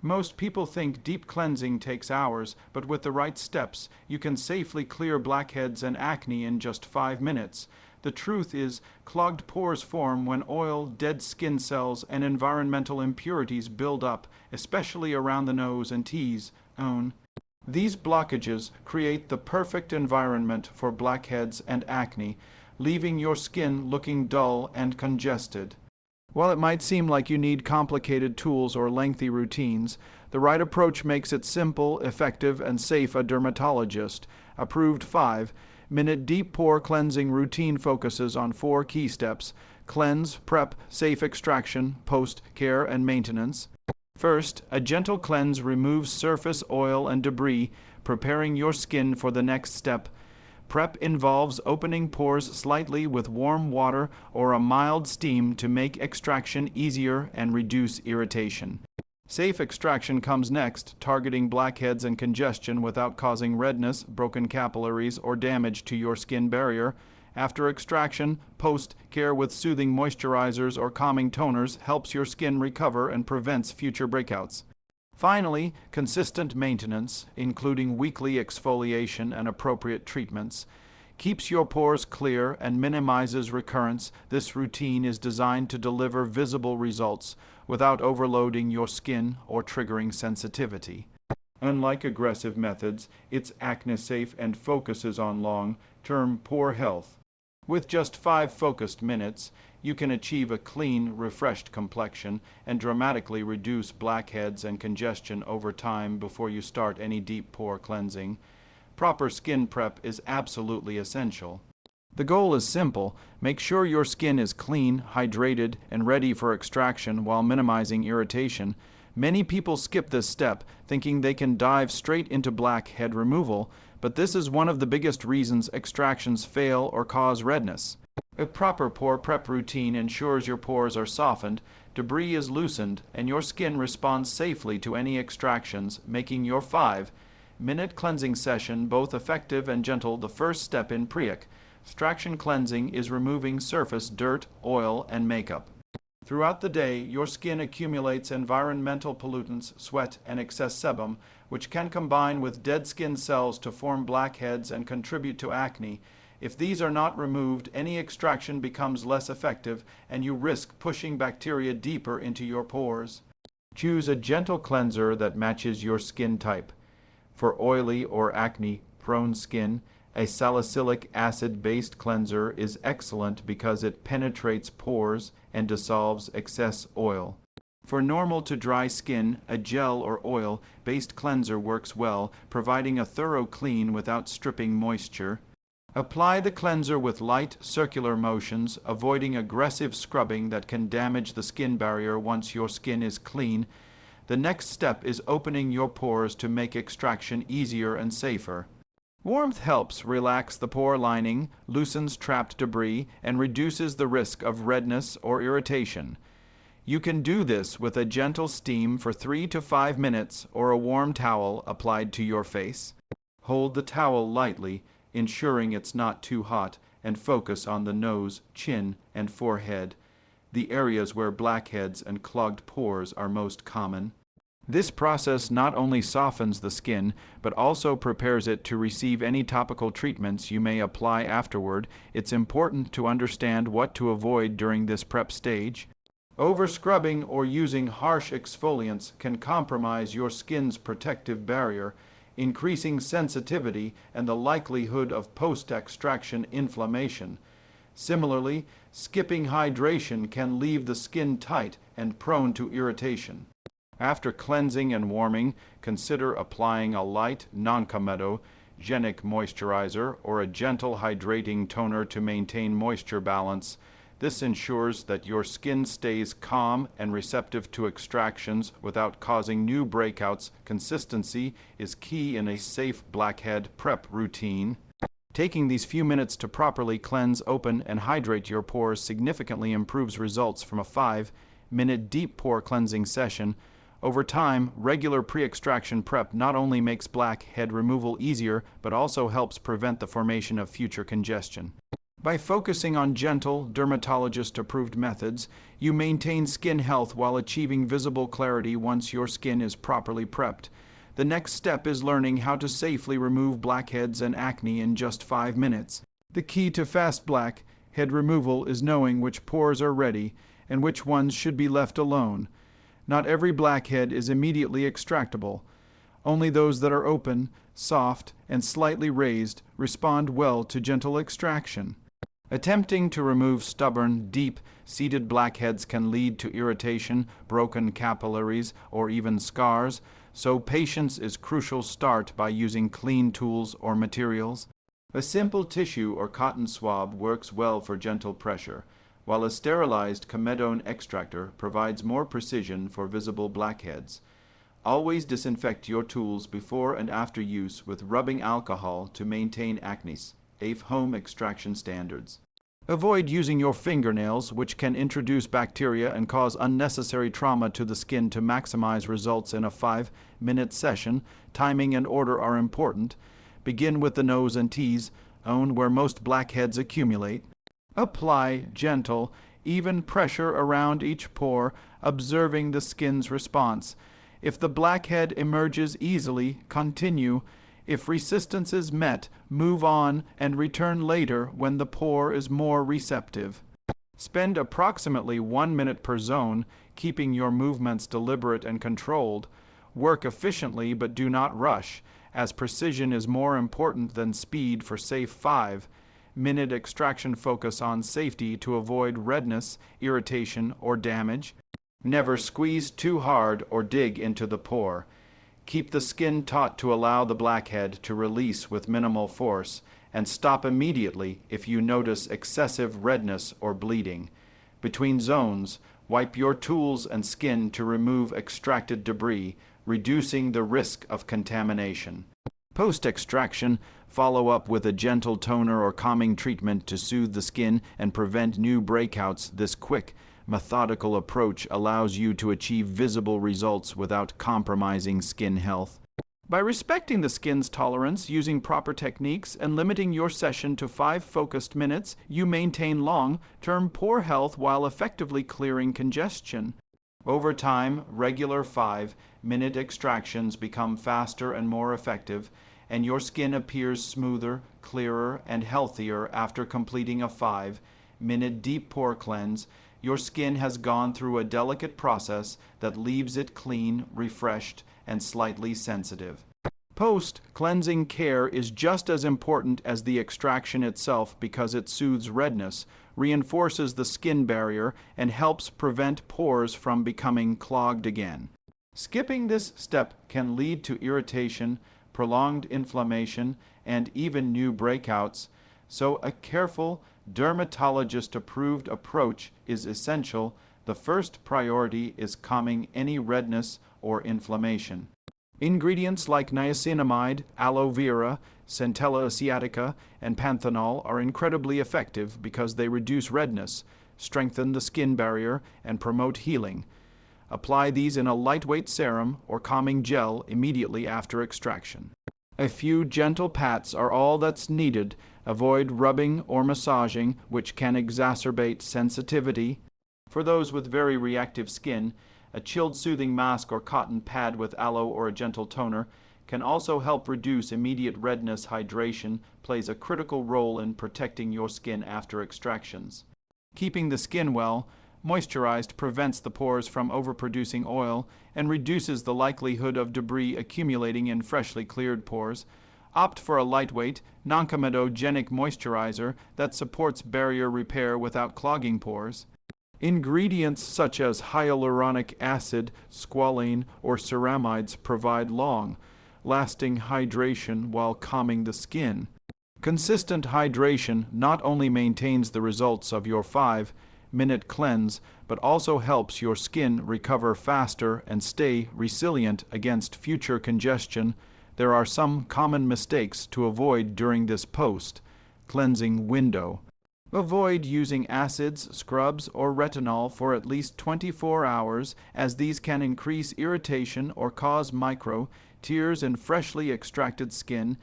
Most people think deep cleansing takes hours, but with the right steps, you can safely clear blackheads and acne in just 5 minutes. The truth is, clogged pores form when oil, dead skin cells, and environmental impurities build up, especially around the nose and T-zone. These blockages create the perfect environment for blackheads and acne, leaving your skin looking dull and congested. While it might seem like you need complicated tools or lengthy routines, the right approach makes it simple, effective, and safe. A Dermatologist-Approved 5-minute deep pore cleansing routine focuses on 4 key steps: cleanse, prep, safe extraction, post-care, and maintenance. First, a gentle cleanse removes surface oil and debris, preparing your skin for the next step. Prep involves opening pores slightly with warm water or a mild steam to make extraction easier and reduce irritation. Safe extraction comes next, targeting blackheads and congestion without causing redness, broken capillaries, or damage to your skin barrier. After extraction, post-care with soothing moisturizers or calming toners helps your skin recover and prevents future breakouts. Finally, consistent maintenance, including weekly exfoliation and appropriate treatments, keeps your pores clear and minimizes recurrence. This routine is designed to deliver visible results without overloading your skin or triggering sensitivity. Unlike aggressive methods, it's acne-safe and focuses on long-term pore health. With just 5 focused minutes, you can achieve a clean, refreshed complexion and dramatically reduce blackheads and congestion over time before you start any deep pore cleansing. Proper skin prep is absolutely essential. The goal is simple: make sure your skin is clean, hydrated, and ready for extraction while minimizing irritation. Many people skip this step, thinking they can dive straight into blackhead removal, but this is one of the biggest reasons extractions fail or cause redness. A proper pore prep routine ensures your pores are softened, debris is loosened, and your skin responds safely to any extractions, making your 5-minute cleansing session both effective and gentle. The first step in pre-extraction cleansing is removing surface dirt, oil, and makeup. Throughout the day, your skin accumulates environmental pollutants, sweat, and excess sebum, which can combine with dead skin cells to form blackheads and contribute to acne. If these are not removed, any extraction becomes less effective, and you risk pushing bacteria deeper into your pores. Choose a gentle cleanser that matches your skin type. For oily or acne-prone skin, a salicylic acid-based cleanser is excellent because it penetrates pores and dissolves excess oil. For normal to dry skin, a gel or oil-based cleanser works well, providing a thorough clean without stripping moisture. Apply the cleanser with light, circular motions, avoiding aggressive scrubbing that can damage the skin barrier once your skin is clean. The next step is opening your pores to make extraction easier and safer. Warmth helps relax the pore lining, loosens trapped debris, and reduces the risk of redness or irritation. You can do this with a gentle steam for 3 to 5 minutes or a warm towel applied to your face. Hold the towel lightly, ensuring it's not too hot, and focus on the nose, chin, and forehead, the areas where blackheads and clogged pores are most common. This process not only softens the skin, but also prepares it to receive any topical treatments you may apply afterward. It's important to understand what to avoid during this prep stage. Over-scrubbing or using harsh exfoliants can compromise your skin's protective barrier, increasing sensitivity and the likelihood of post-extraction inflammation. Similarly, skipping hydration can leave the skin tight and prone to irritation. After cleansing and warming, consider applying a light, non-comedogenic moisturizer or a gentle hydrating toner to maintain moisture balance. This ensures that your skin stays calm and receptive to extractions without causing new breakouts. Consistency is key in a safe blackhead prep routine. Taking these few minutes to properly cleanse, open, and hydrate your pores significantly improves results from a 5-minute deep pore cleansing session. Over time, regular pre-extraction prep not only makes blackhead removal easier, but also helps prevent the formation of future congestion. By focusing on gentle, dermatologist-approved methods, you maintain skin health while achieving visible clarity once your skin is properly prepped. The next step is learning how to safely remove blackheads and acne in just 5 minutes. The key to fast blackhead removal is knowing which pores are ready and which ones should be left alone. Not every blackhead is immediately extractable. Only those that are open, soft, and slightly raised respond well to gentle extraction. Attempting to remove stubborn, deep-seated blackheads can lead to irritation, broken capillaries, or even scars, so patience is crucial. Start by using clean tools or materials. A simple tissue or cotton swab works well for gentle pressure, while a sterilized comedone extractor provides more precision for visible blackheads. Always disinfect your tools before and after use with rubbing alcohol to maintain acne-safe home extraction standards. Avoid using your fingernails, which can introduce bacteria and cause unnecessary trauma to the skin. To maximize results in a 5-minute session, timing and order are important. Begin with the nose and T-zone where most blackheads accumulate. Apply gentle, even pressure around each pore, observing the skin's response. If the blackhead emerges easily, continue. If resistance is met, move on and return later when the pore is more receptive. Spend approximately 1 minute per zone, keeping your movements deliberate and controlled. Work efficiently but do not rush, as precision is more important than speed for safe 5-minute extraction. Focus on safety to avoid redness, irritation, or damage. Never squeeze too hard or dig into the pore. Keep the skin taut to allow the blackhead to release with minimal force, and stop immediately if you notice excessive redness or bleeding. Between zones, wipe your tools and skin to remove extracted debris, reducing the risk of contamination. Post-extraction, follow up with a gentle toner or calming treatment to soothe the skin and prevent new breakouts. This quick, methodical approach allows you to achieve visible results without compromising skin health. By respecting the skin's tolerance, using proper techniques, and limiting your session to 5 focused minutes, you maintain long-term pore health while effectively clearing congestion. Over time, regular 5-minute extractions become faster and more effective, and your skin appears smoother, clearer, and healthier after completing a 5-minute deep pore cleanse. Your skin has gone through a delicate process that leaves it clean, refreshed, and slightly sensitive. Post-cleansing care is just as important as the extraction itself because it soothes redness, reinforces the skin barrier, and helps prevent pores from becoming clogged again. Skipping this step can lead to irritation, prolonged inflammation, and even new breakouts, so a careful, dermatologist-approved approach is essential. The first priority is calming any redness or inflammation. Ingredients like niacinamide, aloe vera, centella asiatica, and panthenol are incredibly effective because they reduce redness, strengthen the skin barrier, and promote healing. Apply these in a lightweight serum or calming gel immediately after extraction. A few gentle pats are all that's needed. Avoid rubbing or massaging, which can exacerbate sensitivity. For those with very reactive skin, a chilled soothing mask or cotton pad with aloe or a gentle toner can also help reduce immediate redness. Hydration plays a critical role in protecting your skin after extractions. Keeping the skin well moisturized prevents the pores from overproducing oil and reduces the likelihood of debris accumulating in freshly cleared pores. Opt for a lightweight, non-comedogenic moisturizer that supports barrier repair without clogging pores. Ingredients such as hyaluronic acid, squalane, or ceramides provide long-lasting hydration while calming the skin. Consistent hydration not only maintains the results of your 5-minute cleanse, but also helps your skin recover faster and stay resilient against future congestion. There are some common mistakes to avoid during this post-cleansing window. Avoid using acids, scrubs, or retinol for at least 24 hours, as these can increase irritation or cause micro tears in freshly extracted skin.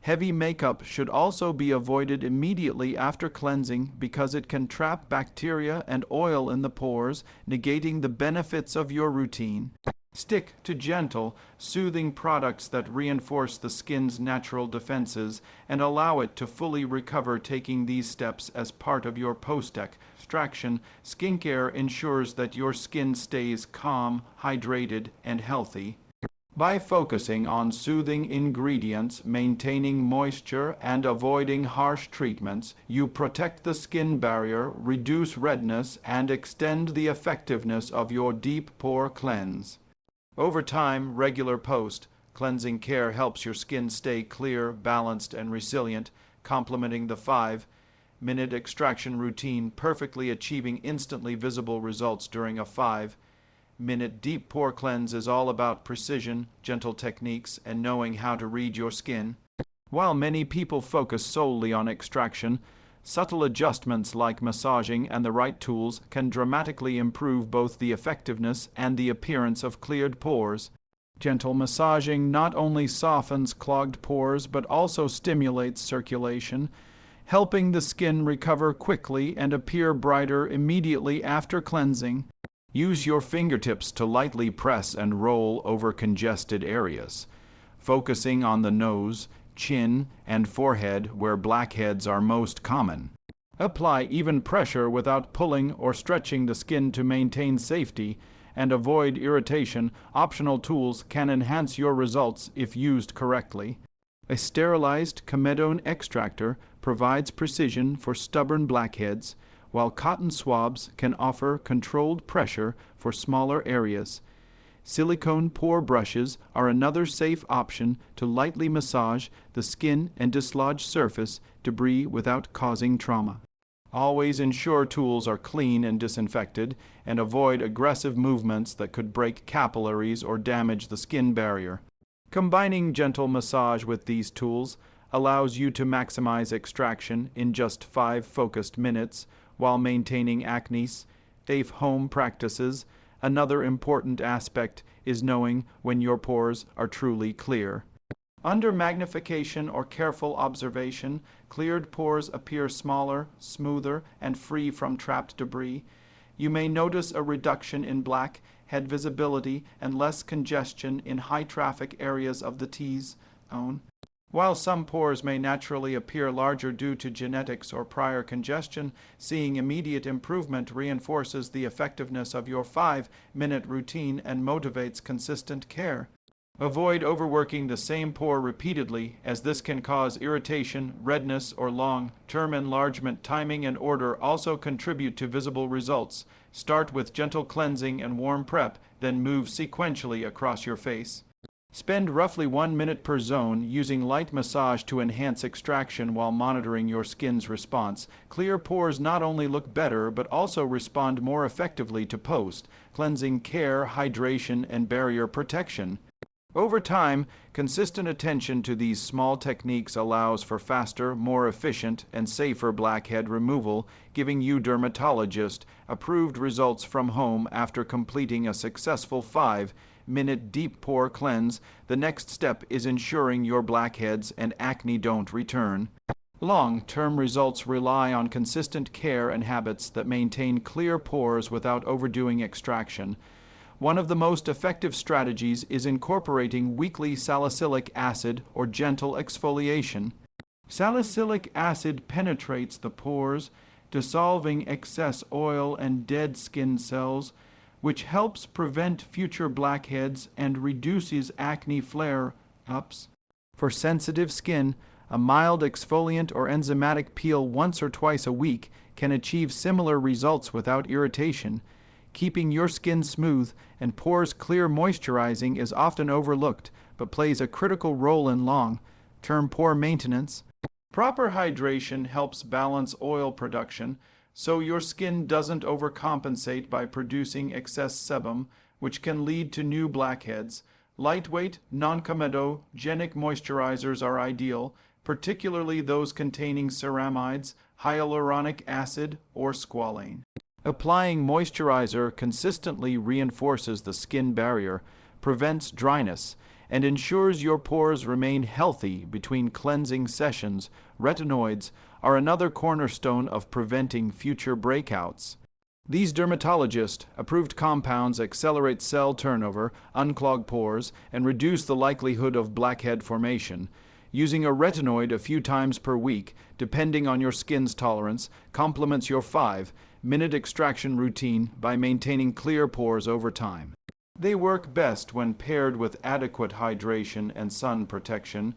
Heavy makeup should also be avoided immediately after cleansing because it can trap bacteria and oil in the pores, negating the benefits of your routine. Stick to gentle, soothing products that reinforce the skin's natural defenses and allow it to fully recover. Taking these steps as part of your post-extraction skincare ensures that your skin stays calm, hydrated, and healthy. By focusing on soothing ingredients, maintaining moisture, and avoiding harsh treatments, you protect the skin barrier, reduce redness, and extend the effectiveness of your deep pore cleanse. Over time, regular post-cleansing care helps your skin stay clear, balanced, and resilient, complementing the 5-minute extraction routine, perfectly achieving instantly visible results during a 5-minute deep pore cleanse is all about precision, gentle techniques, and knowing how to read your skin. While many people focus solely on extraction, subtle adjustments like massaging and the right tools can dramatically improve both the effectiveness and the appearance of cleared pores. Gentle massaging not only softens clogged pores but also stimulates circulation, helping the skin recover quickly and appear brighter immediately after cleansing. Use your fingertips to lightly press and roll over congested areas, focusing on the nose, chin, and forehead where blackheads are most common. Apply even pressure without pulling or stretching the skin to maintain safety and avoid irritation. Optional tools can enhance your results if used correctly. A sterilized comedone extractor provides precision for stubborn blackheads, while cotton swabs can offer controlled pressure for smaller areas. Silicone pore brushes are another safe option to lightly massage the skin and dislodge surface debris without causing trauma. Always ensure tools are clean and disinfected, and avoid aggressive movements that could break capillaries or damage the skin barrier. Combining gentle massage with these tools allows you to maximize extraction in just 5 focused minutes while maintaining acne-safe home practices. Another important aspect is knowing when your pores are truly clear. Under magnification or careful observation, cleared pores appear smaller, smoother, and free from trapped debris. You may notice a reduction in blackhead visibility and less congestion in high-traffic areas of the T-zone. While some pores may naturally appear larger due to genetics or prior congestion, seeing immediate improvement reinforces the effectiveness of your 5-minute routine and motivates consistent care. Avoid overworking the same pore repeatedly, as this can cause irritation, redness, or long-term enlargement. Timing and order also contribute to visible results. Start with gentle cleansing and warm prep, then move sequentially across your face. Spend roughly 1 minute per zone using light massage to enhance extraction while monitoring your skin's response. Clear pores not only look better but also respond more effectively to post-cleansing care, hydration, and barrier protection. Over time, consistent attention to these small techniques allows for faster, more efficient, and safer blackhead removal, giving you dermatologist-approved results from home after completing a successful 5-minute deep pore cleanse. The next step is ensuring your blackheads and acne don't return. Long-term results rely on consistent care and habits that maintain clear pores without overdoing extraction. One of the most effective strategies is incorporating weekly salicylic acid or gentle exfoliation. Salicylic acid penetrates the pores, dissolving excess oil and dead skin cells, which helps prevent future blackheads and reduces acne flare-ups. For sensitive skin, a mild exfoliant or enzymatic peel once or twice a week can achieve similar results without irritation. Keeping your skin smooth and pores clear, moisturizing is often overlooked, but plays a critical role in long-term pore maintenance. Proper hydration helps balance oil production, so your skin doesn't overcompensate by producing excess sebum, which can lead to new blackheads. Lightweight, non-comedogenic moisturizers are ideal, particularly those containing ceramides, hyaluronic acid, or squalane. Applying moisturizer consistently reinforces the skin barrier, prevents dryness, and ensures your pores remain healthy between cleansing sessions. Retinoids are another cornerstone of preventing future breakouts. These dermatologist-approved compounds accelerate cell turnover, unclog pores, and reduce the likelihood of blackhead formation. Using a retinoid a few times per week, depending on your skin's tolerance, complements your 5-minute extraction routine by maintaining clear pores over time. They work best when paired with adequate hydration and sun protection,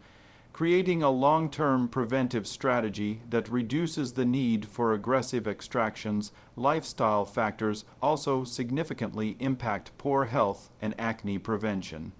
creating a long-term preventive strategy that reduces the need for aggressive extractions. Lifestyle factors also significantly impact pore health and acne prevention.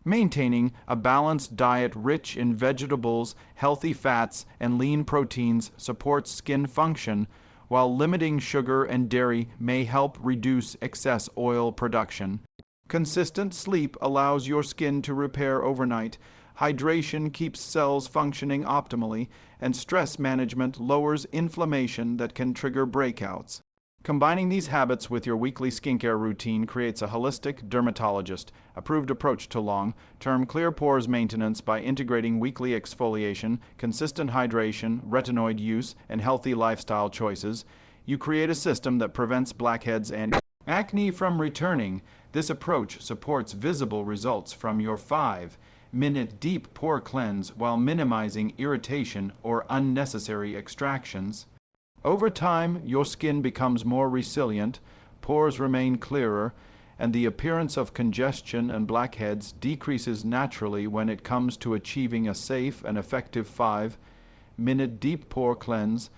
Maintaining a balanced diet rich in vegetables, healthy fats, and lean proteins supports skin function, while limiting sugar and dairy may help reduce excess oil production. Consistent sleep allows your skin to repair overnight. Hydration keeps cells functioning optimally, and stress management lowers inflammation that can trigger breakouts. Combining these habits with your weekly skincare routine creates a holistic, dermatologist-approved approach to long-term clear pores maintenance by integrating weekly exfoliation, consistent hydration, retinoid use, and healthy lifestyle choices. You create a system that prevents blackheads and acne from returning. This approach supports visible results from your 5-minute deep pore cleanse while minimizing irritation or unnecessary extractions. Over time, your skin becomes more resilient, pores remain clearer, and the appearance of congestion and blackheads decreases naturally. When it comes to achieving a safe and effective 5-minute deep pore cleanse,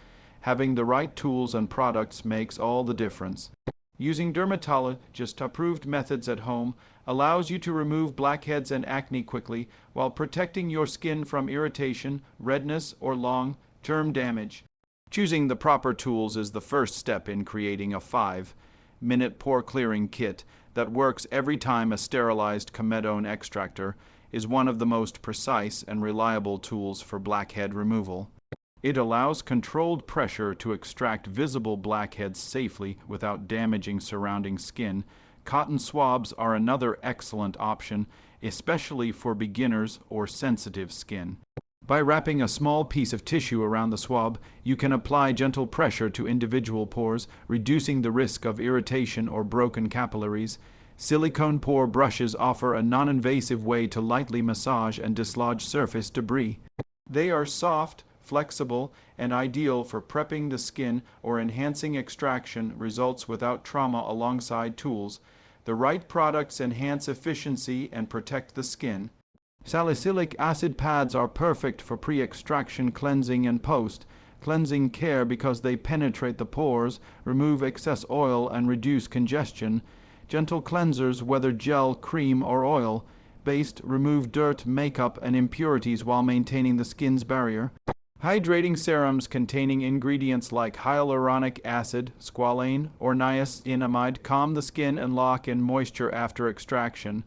having the right tools and products makes all the difference. Using dermatologist-approved methods at home allows you to remove blackheads and acne quickly while protecting your skin from irritation, redness, or long-term damage. Choosing the proper tools is the first step in creating a 5-minute pore clearing kit that works every time. A sterilized comedone extractor is one of the most precise and reliable tools for blackhead removal. It allows controlled pressure to extract visible blackheads safely without damaging surrounding skin. Cotton swabs are another excellent option, especially for beginners or sensitive skin. By wrapping a small piece of tissue around the swab, you can apply gentle pressure to individual pores, reducing the risk of irritation or broken capillaries. Silicone pore brushes offer a non-invasive way to lightly massage and dislodge surface debris. They are soft, flexible, and ideal for prepping the skin or enhancing extraction results without trauma. Alongside tools, the right products enhance efficiency and protect the skin. Salicylic acid pads are perfect for pre-extraction cleansing and post-cleansing care because they penetrate the pores, remove excess oil, and reduce congestion. Gentle cleansers, whether gel, cream, or oil-based, remove dirt, makeup, and impurities while maintaining the skin's barrier. Hydrating serums containing ingredients like hyaluronic acid, squalane, or niacinamide calm the skin and lock in moisture after extraction.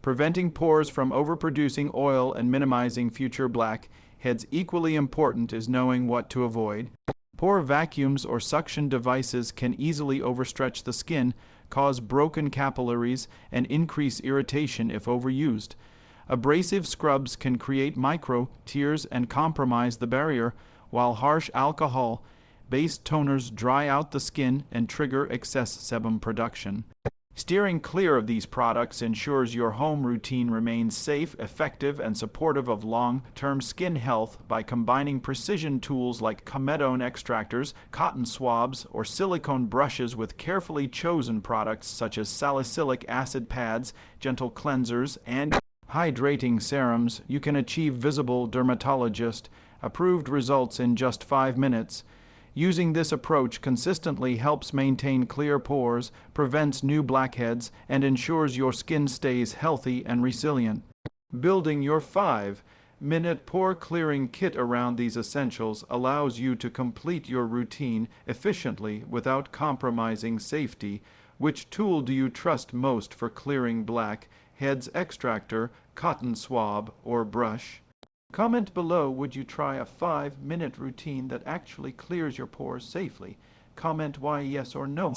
Preventing pores from overproducing oil and minimizing future blackheads. Equally important is knowing what to avoid. Pore vacuums or suction devices can easily overstretch the skin, cause broken capillaries, and increase irritation if overused. Abrasive scrubs can create micro tears and compromise the barrier, while harsh alcohol-based toners dry out the skin and trigger excess sebum production. Steering clear of these products ensures your home routine remains safe, effective, and supportive of long-term skin health. By combining precision tools like comedone extractors, cotton swabs, or silicone brushes with carefully chosen products such as salicylic acid pads, gentle cleansers, and hydrating serums, you can achieve visible dermatologist-approved results in just 5 minutes. Using this approach consistently helps maintain clear pores, prevents new blackheads, and ensures your skin stays healthy and resilient. Building your 5-minute pore clearing kit around these essentials allows you to complete your routine efficiently without compromising safety. Which tool do you trust most for clearing blackheads? Extractor, cotton swab, or brush? Comment below, would you try a 5-minute routine that actually clears your pores safely? Comment why, yes or no.